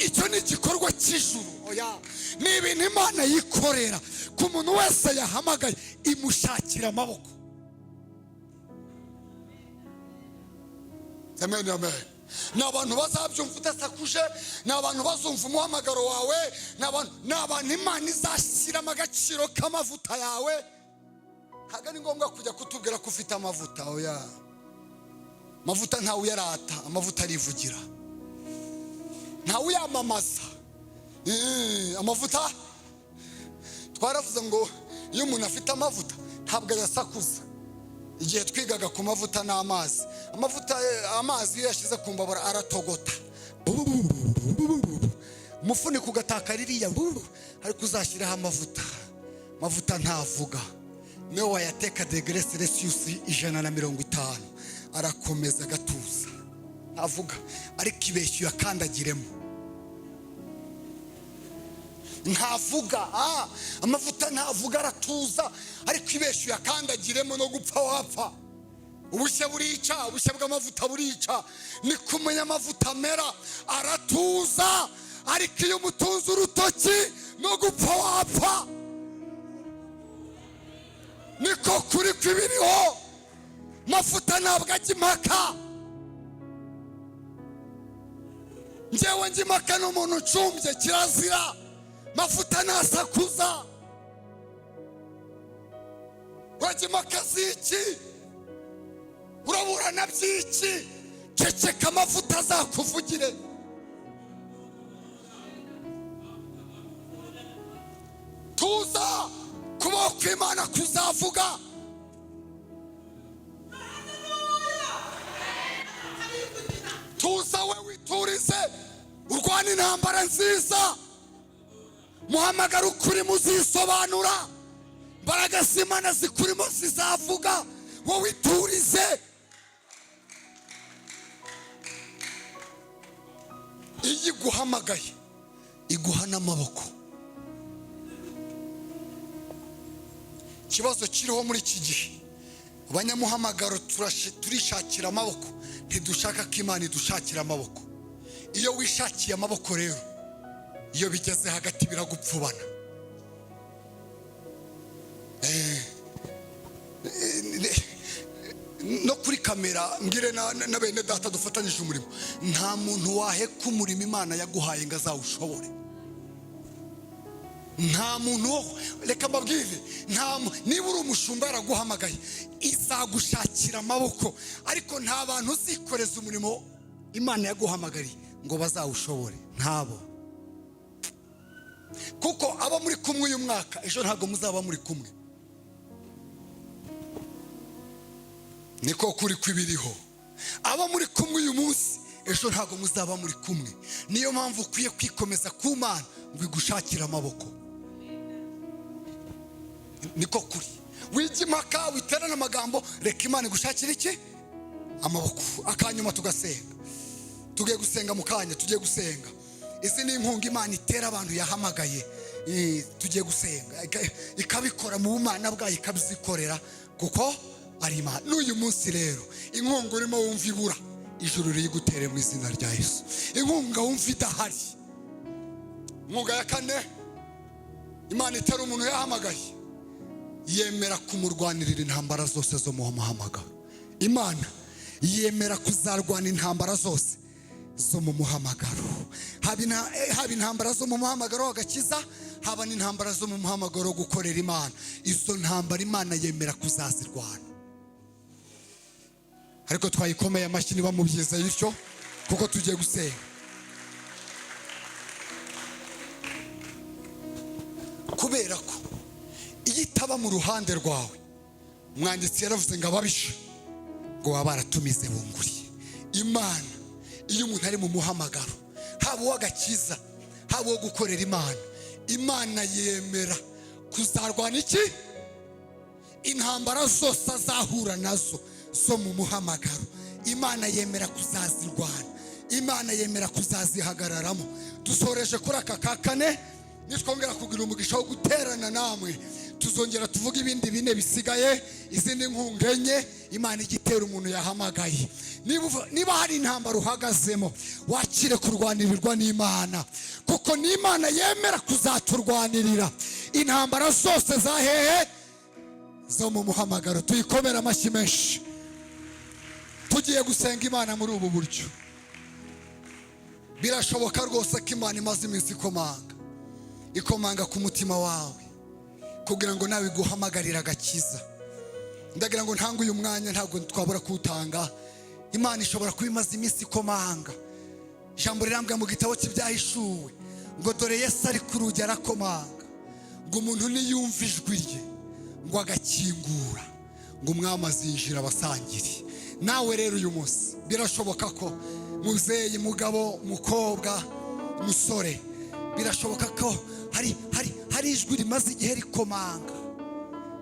Icyo ni igikorwa cy'ijuru. Oya, ni ibintu Imana yikorera ku muntu wese yahamagaye, imushakira amaboko. Amen, amen. Ni abantu bazabyumva udasakuje, ni abantu bazumva umuhamagaro wawe, ni abantu Imana izashyiramo agaciro k'amavuta yawe. Ntabwo ari ngombwa kujya kutubwira ko ufite amavuta. Oya, amavuta ntawe uyarata, amavuta arivugira, ntawe uyamamaza. Amavuta twaravuze ngo iyo umuntu afite amavuta ntabwo ayasakuza. Igihe twigaga ku mavuta n'amazi, amazi iyo yashyize ku mbabura aratogota, umufuniko ugataka ririya, ariko uzashyiraho amavuta ntavuga. Niyo wayateka degere Celsius 150 arakomeza agatuza, ntavuga. Ariko ibeshyu yakandagiremo ntavuga. Amavuta ntavuga, aratuza. Ariko ibeshyu yakandagiremo no gupfa wapfa. Ubushye burica, ubushye bw'amavuta burica. Ni kumenya amavuta amera, aratuza. Ariko iyo umutunze urutoki no gupfa wapfa. Niko kuri kwibiriho. mafuta ntabwo ajya impaka. Njyewe njya impaka n'umuntu ucumbye kirazira. Mafuta ntasakuza. Urajya impaka z'iki? Uraburana by'iki? Ceceka, amavuta azakuvugire. Tuza kubaho kw'Imana kuzavuga. Tuza we witurize, urwana intambara nziza. Muhamagara ukuri muzisobanura. Imbaraga z'Imana zikurimo zizavuga. Wowe witurize. Iyo iguhamagaye iguha n'amaboko. Ikibazo kiriho muri iki gihe, abanyamuhamagaro turishakira amaboko, ntidushaka ko Imana idushakira amaboko. Iyo wishakiye amaboko rero, iyo bigeze hagati biragupfubana. No kuri kamera ngire na bene data dufatanyije umurimo, nta muntu waheka umurimo Imana yaguhaye ngo azawushobore. Nta muntu, reka mbabwire, niba uri umushumba yaraguhamagaye izagushakira amaboko, ariko nta bantu uzikoreza umurimo Imana yaguhamagariye ngo bazawushobore, ntabo. Kuko abo muri kumwe uyu mwaka ejo ntabwo muzaba muri kumwe. Niko kuri kwibiriho. Abo muri kumwe uyu munsi ejo ntabwo muzaba muri kumwe. Niyo mpamvu ukwiye kwikomeza ku Mana ngo igushakire amaboko. Niko kuri. Wijya impaka, witerana amagambo, reka Imana igushakire iki? Amaboko. Akanyuma tugasenga. Tugiye gusenga mu kanya, tugiye gusenga. Izi ni inkunga Imana itera abantu yahamagaye. Tugiye gusenga, ikabikora mu bumana bwayo, ikabizikorera kuko ari Imana. N'uyu munsi rero inkunga urimo wumva ibura, ijuru riyigutere mu izina rya Yesu. Inkunga wumva idahari. Inkunga ya kane, Imana itera umuntu yahamagaye, yemera kumurwanirira intambara zose zo mu muhamagaro. Imana yemera kuzarwana intambara zose zo mu muhamagaro. Haba intambara zo mu muhamagaro w'agakiza, haba n'intambara zo mu muhamagaro wo gukorera Imana. Izo ntambara Imana yemera kuzazirwana. Ariko twayikomeye amashyi niba mubyiza bityo, kuko tugiye gusenga. Kubera ko iyo itaba mu ruhande rwawe, umwanditsi yaravuze ngo ababisha ngo baba baratumize bunguriye. Imana iyo umuntu ari mu muhamagaro, haba uw'agakiza, haba uwo gukorera Imana, Imana yemera kuzarwana iki? Intambara zose azahura nazo zo mu muhamagaro, Imana yemera kuzazirwana. Imana yemera kuzazihagararamo. Dusoreje kuri aka ka kane, nitwongera kugira umugisha wo guterana namwe tuzongera tuvuga ibindi bine bisigaye. Izindi nkunga enye Imana igitera umuntu yahamagaye. Niba hari intambara uhagazemo, wakire kurwanirirwa n'Imana, kuko n'Imana yemera kuzaturwanirira intambara zose za hehe zo mu muhamagaro. Tuyikomera amashyi menshi. Tugiye gusenga Imana muri ubu buryo. Birashoboka rwose ko Imana imaze iminsi ikomanga ku mutima wawe kugira ngo nawe iguhamagarire agakiza. Ndagira ngo ntange uyu mwanya, ntabwo twabura kuwutanga. Imana ishobora kuba imaze iminsi ikomanga. Ijambo rirambwira mu gitabo cy'ibyahishuwe ngo dore Yesu ari ku rugi arakomanga, ngo umuntu niyumva ijwi rye ngo agakingura, ngo umwami azinjira abasangire. Nawe rero uyu munsi birashoboka ko muzeyi, mugabo, mukobwa, musore, birashoboka ko hari ijwi rimaze igihe rikomanga.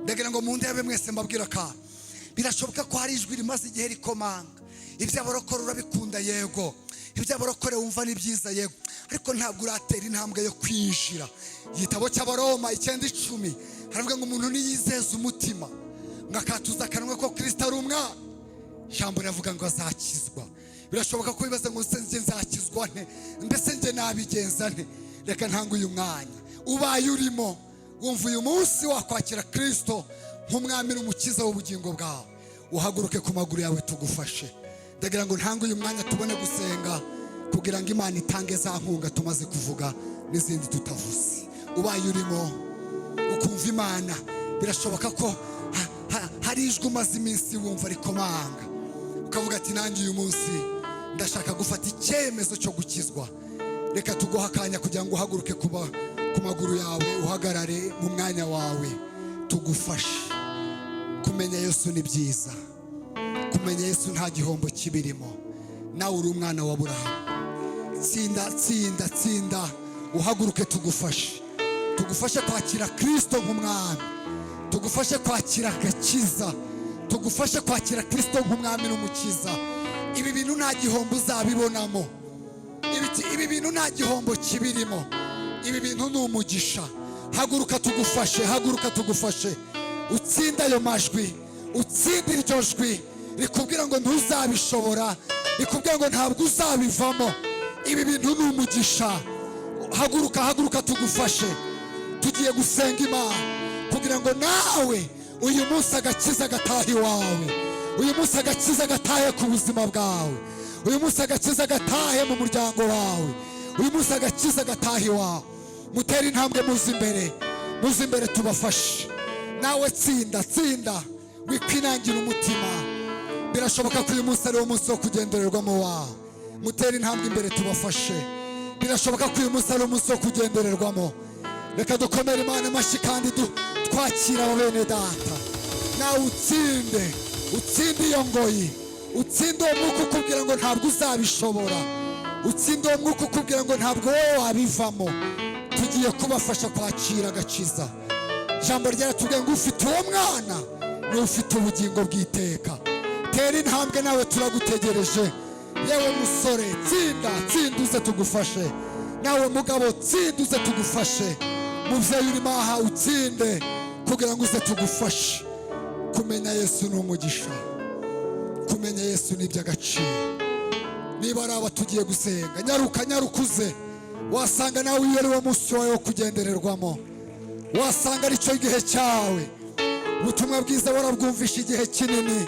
Ndagira ngo mundebe mwese mbabwira ka, birashoboka ko hari ijwi rimaze igihe rikomanga. Iby'abarokore urabikunda, yego. Iby'abarokore wumva ni byiza, yego, ariko ntabwo uratera intambwe yo kwinjira. Igitabo cy'Abaroma 9:10 haravuga ngo umuntu niyizeza umutima ngo akatuza akanwa ko Kristo ari umwana, ijambo riravuga ngo azakizwa. Birashoboka ko bibaza ngo nse nzakizwa nte, mbese nge nabigenza nte? Reka ntange uyu mwanya, ubaye urimo wumva uyu munsi wakwakira Kristo nk'umwami n'umukiza w'ubugingo bwawe, uhaguruke ku maguru yawe tugufashe. Ndagira ngo ntange uyu mwanya tubone gusenga kugira ngo Imana itange za nkunga tumaze kuvuga n'izindi tutavuze. Ubaye urimo ukumva Imana, birashoboka ko hari ijwi umaze iminsi wumva rikomanga, ukavuga ati nanjye uyu munsi ndashaka gufata icyemezo cyo gukizwa. Reka tuguha akanya kugira ngo uhaguruke ku maguru yawe, uhagarare mu mwanya wawe, tugufashe. Kumenya Yesu ni byiza, kumenya Yesu nta gihombo kibirimo. Nawe uri umwana wa Aburahamu. Tsinda uhaguruke tugufashe. Tugufashe kwakira Kristo nk'umwami, tugufashe kwakira agakiza, tugufashe kwakira Kristo nk'umwami n'umukiza. Ibi bintu nta gihombo uzabibonamo, ibi bintu nta gihombo kibirimo, ibi bintu ni umugisha. Haguruka tugufashe, haguruka tugufashe. Utsinda ayo majwi, utsinda iryo jwi rikubwira ngo ntuzabishobora, rikubwira ngo ntabwo uzabivamo. Ibi bintu ni umugisha. Haguruka tugufashe. Tugiye gusenga Imana kugira ngo nawe uyu munsi agakiza gatahe iwawe, uyu munsi agakiza gatahe ku buzima bwawe, uyu munsi agakiza gatahe mu muryango wawe, uyu munsi agakiza gatahe iwawe. Mutere intambwe, muze imbere tubafashe. Nawe tsinda wikwinangira umutima. Birashoboka ko uyu munsi ari wo munsi wo kugendererwamo wawe. Mutere intambwe imbere tubafashe. Birashoboka ko uyu munsi ari umunsi wo kugendererwamo. Reka dukomere Imana amashyi kandi twakira abo bene data. Nawe utsinde iyo ngoyi, utsinde uwo mwuka ukubwira ngo ntabwo uzabishobora, utsinde uwo mwuka ukubwira ngo ntabwo wowe wabivamo. Tugiye kubafasha kwakira agakiza. Ijambo ryaratubwiye ngo ufite uwo mwana niwe ufite ubugingo bw'iteka. Tera intambwe, nawe turagutegereje. Yewe musore, tsinda uze tugufashe. Nawe mugabo, tsinda uze tugufashe. Muvyeyi urimo aha, utsinde kugira ngo uze tugufashe. Kumenya Yesu ni umugisha, kumenya Yesu ni iby'agaciro. Niba ari aba tugiye gusenga, nyarukuze. Wasanga nawe iyo ari wo munsi wawe wo kugendererwamo, wasanga ari cyo gihe cyawe. Ubutumwa bwiza warabwumvisha igihe kinini,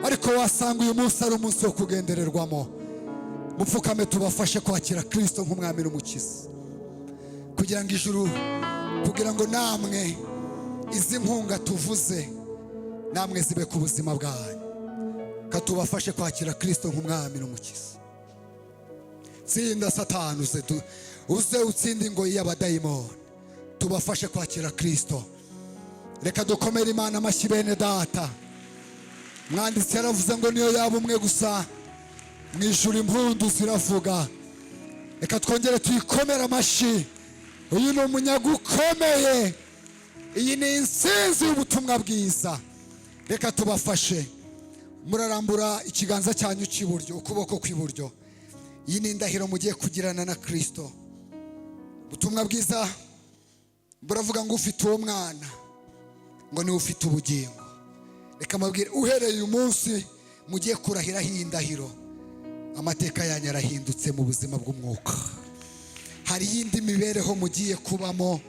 ariko wasanga uyu munsi ari umunsi wo kugendererwamo. Mupfukame tubafashe kwakira Kristo nk'umwami n'umukiza, kugira ngo ijuru, kugira ngo namwe izi nkunga tuvuze namwe zibe ku buzima bwanyu. Katubafashe kwakira Kristo nk'umwami n'umukiza. Tsinda Satani, uze utsinde ingoyi y'abadayimoni. Tubafashe kwakira Kristo. Reka dukomere Imana amashyi bene data. Mwanditsi yaravuze ngo niyo yaba umwe gusa mu ijuru impundu ziravuga. Reka twongere tuyikomere amashyi. Uyu ni umunyaga ukomeye, iyi ni insinzi y'ubutumwa bwiza. Reka tubafashe. Murarambura ikiganza cyanyu cy'iburyo, ukuboko kw'iburyo. Iyi ni indahiro mugiye kugirana na Kristo. Ubutumwa bwiza buravuga ngo ufite uwo mwana ngo niwe ufite ubugingo. Reka mabwire, uhereye uyu munsi mugiye kurahiraho iyi ndahiro, amateka yanyu yarahindutse mu buzima bw'umwuka. Hari yindi mibereho mugiye kubamo,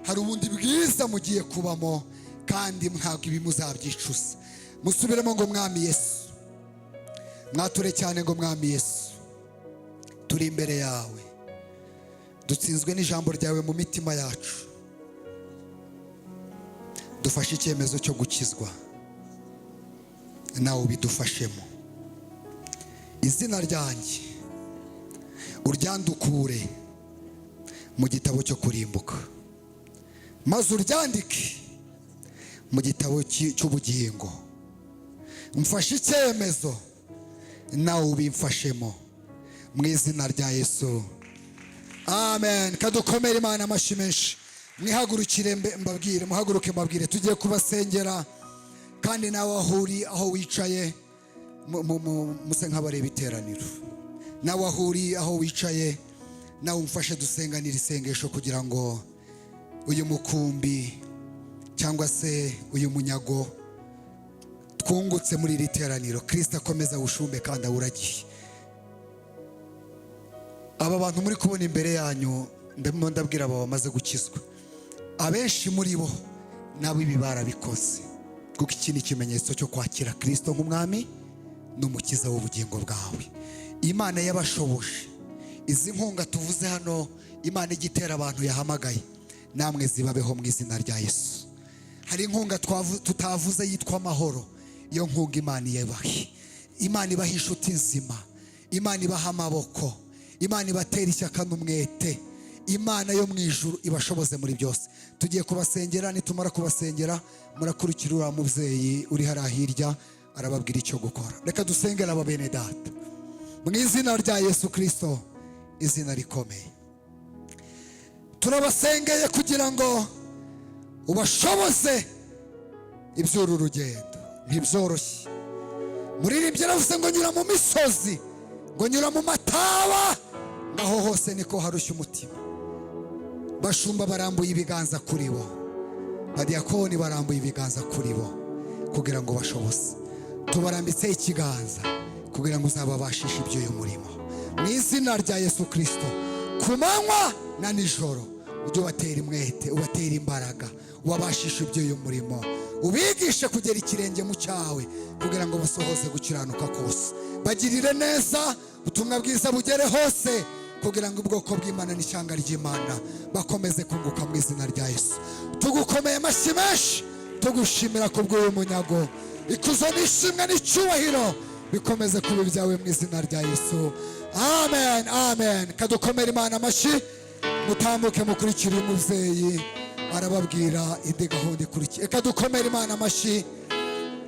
hari ubundi bwiza mugiye kubamo, kandi ntabwo ibi muzabyicuza. Musubiremo ngo Mwami Yesu, mwature cyane ngo Mwami Yesu, turi imbere yawe, dutsinzwe n'ijambo ryawe mu mitima yacu. Dufashe icyemezo cyo gukizwa, nawe ubidufashemo. Izina ryanjye uryandukure mu gitabo cyo kurimbuka, maze uryandike mu gitabo cy'ubugingo. Mfashe icyemezo, nawe ubimfashemo mu izina rya Yesu, amen. Kadukomere Imana amashyi menshi. Mwihagurukire mbabwire, muhaguruke mbabwire. Tugiye kubasengera, kandi nawe aho wicaye muse nk'abareba iteraniro. Nawe aho wicaye, nawe umfashe dusenganira isengesho kugira ngo uyu mukumbi cyangwa se uyu munyago twungutse muri iri teraniro, Kristo akomeza awushumbe kandi awuragiye. Aba bantu muri kubona imbere yanyu, ndabwira aba bamaze gukizwa, abenshi muri bo nabo ibi barabikoze. kuko iki ni ikimenyetso cyo kwakira Kristo nk'umwami n'umukiza w'ubugingo bwawe. Imana yabashoboje izi nkunga tuvuze hano, Imana igitera abantu yahamagaye, namwe zibabeho mu izina rya Yesu. Hari inkunga tutavuze yitwa amahoro, iyo nkunga Imana yabahe. Imana ibaha inshuti nzima, Imana ibaha amaboko, Imana ibatera ishyaka n'umwete, Imana yo mu ijuru ibashoboze muri byose. Tugiye kubasengera, nitumara kubasengera murakurikira uriya mubyeyi uri hariya hirya arababwira icyo gukora. Reka dusengere aba bene data mu izina rya Yesu Kristo, izina rikomeye. Turabasengeye kugira ngo ubashoboze iby'uru rugendo, ntibyoroshye. Muririmbyi aravuze ngo nyura mu misozi, ngo nyura mu mataba, naho hose niko harushya umutima. Bashumba barambuye ibiganza kuri bo, badiyakoni barambuye ibiganza kuri bo kugira ngo bashoboze. Tubarambitse ikiganza kugira ngo uzababashishe iby'uyu murimo mu izina rya Yesu Kristo. Ku manywa na nijoro ujye ubatera umwete, ubatera imbaraga, ubabashishe iby'uyu murimo, ubigishe kugera ikirenge mu cyawe kugira ngo basohoze gukiranuka kose. Bagirire neza, ubutumwa bwiza bugere hose kugira ngo ubwoko bw'Imana n'ishyanga ry'Imana bakomeze kunguka mu izina rya Yesu. Tugukomeye amashyi menshi, tugushimira ku bw'uyu munyago. Ikuzo n'ishimwe n'icyubahiro bikomeze kuba ibyawe mu izina rya Yesu. Amen, amen. Kadukomere Imana amashyi, mutambuke mukurikire umubyeyi arababwira indi gahunda ikurikiye. Kadukomere Imana amashyi,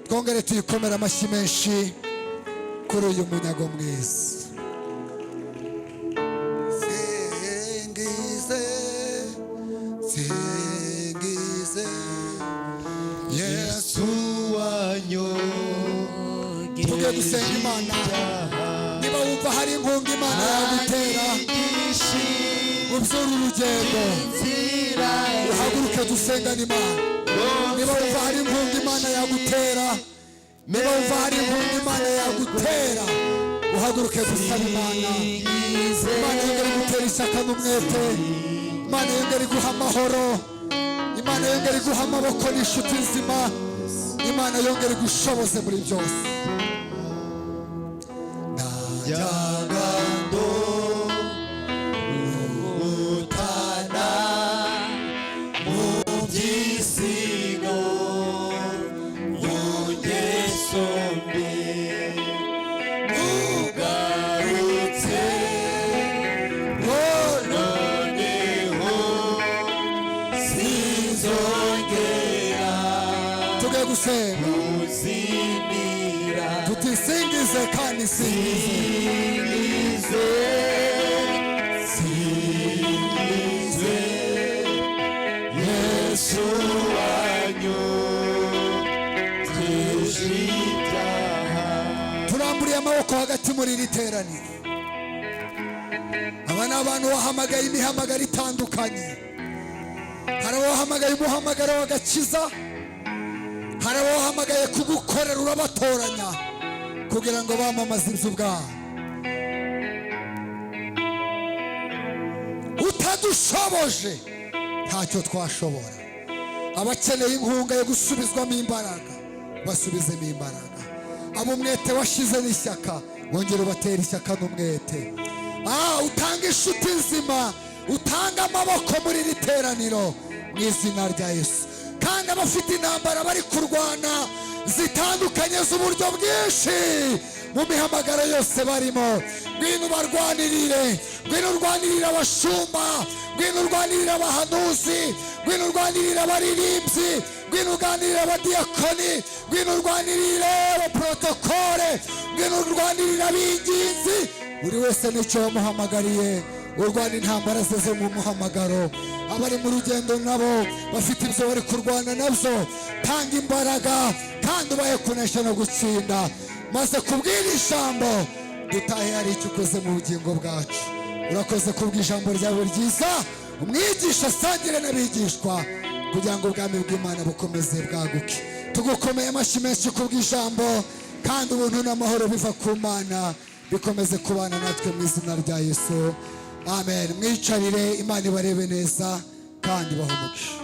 twongere tuyikomere amashyi menshi kuri uyu munyago mwiza. Singize Yesu wanyogeje. Tugiye gusenga Imana. Niba wumva hari inkunga Imana yagutera mu by'uru rugendo, uhaguruke dusengane Imana. Niba wumva hari inkunga Imana yagutera, niba wumva hari inkunga Imana yagutera, uhaguruke dusaba Imana. Imana yongere gutera ishyaka n'umwete, Imana yongere iguha amahoro, Imana yongere iguha amaboko n'inshuti nzima, Imana yongere igushoboze muri byose. Najyaga ndotana mu by'isino mu ngeso mbi, ugarutse kuzimira, tutisingize kandi singize, singize Yesu wanyogeje ibyaha. Turamburiye amaboko hagati muri iri teraniro. Aba ni abantu wahamagaye imihamagaro itandukanye. Hari abahamagaye umuhamagaro w'agakiza, hari abahamagaye kugukorera urabatoranya kugira ngo bamamaze iby'ubwami. Utadushoboje ntacyo twashobora. Abakeneye inkunga yo gusubizwamo imbaraga, basubizemo imbaraga. Abo umwete washize n'ishyaka, wongere ubatera ishyaka n'umwete. Utanga inshuti nzima, utanga amaboko muri iri teraniro mu izina rya Yesu. Kandi abafite intambara bari kurwana zitandukanye z'uburyo bwinshi mu mihamagaro yose barimo, ngwino ubarwanirire, ngwino urwanirire abashumba, ngwino urwanirire abahanuzi, ngwino urwanirire abaririmbyi, ngwino urwanirire abadiyakoni, ngwino urwanirire abaprotokole, ngwino urwanirire ab'inginzi. Buri wese n'icyo wamuhamagariye, urwana intambara ze zo mu muhamagaro. Abari mu rugendo nabo bafite ibyo bari kurwana nabyo, tanga imbaraga kandi ubahe kunesha no gutsinda, maze kubwira ijambo dutahe hari icyo ukoze mu bugingo bwacu. Urakoze kubw'ijambo ryawe ryiza, umwigisha asangire n'abigishwa kugira ngo ubwami bw'Imana bukomeze bwaguke. Tugukomeye amashyi menshi kubw'ijambo, kandi ubuntu n'amahoro biva ku Mana bikomeze kubana natwe mu izina rya Yesu. Amen. Mwicarire, Imana ibarebe neza kandi bahe umugisha.